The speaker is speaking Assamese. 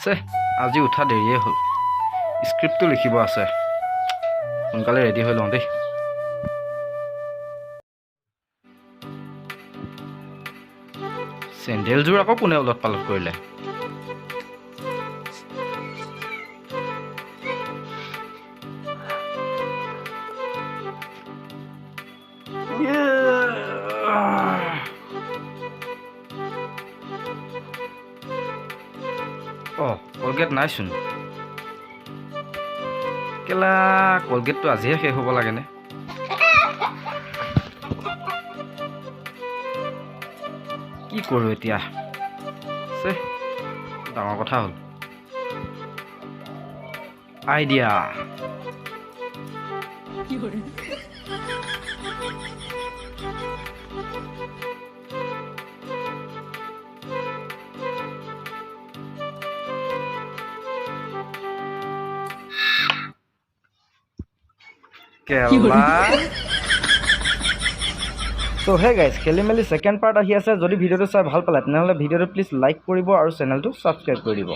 চে আজি উঠা দেৰিয়ে হ'ল স্ক্ৰিপ্টটো লিখিব আছে সোনকালে ৰেডি হৈ লওঁ দেই চেণ্ডেলযোৰ আকৌ কোনে উলট পালট কৰিলে কলগেট নাইচোন কেলা কলগেটটো আজিহে শেষ হ'ব লাগেনে কি কৰোঁ এতিয়া চে ডাঙৰ কথা হ'ল আইডিয়া কেলা সো হে গাইজ খেলি মেলি সেকেন্ড পাৰ্ট আহি আছে যদি ভিডিঅ'টো চাই ভাল পালে তেনেহ'লে ভিডিঅ'টো প্লিজ লাইক কৰিব আৰু চেনেলটো ছাবস্ক্ৰাইব কৰি দিব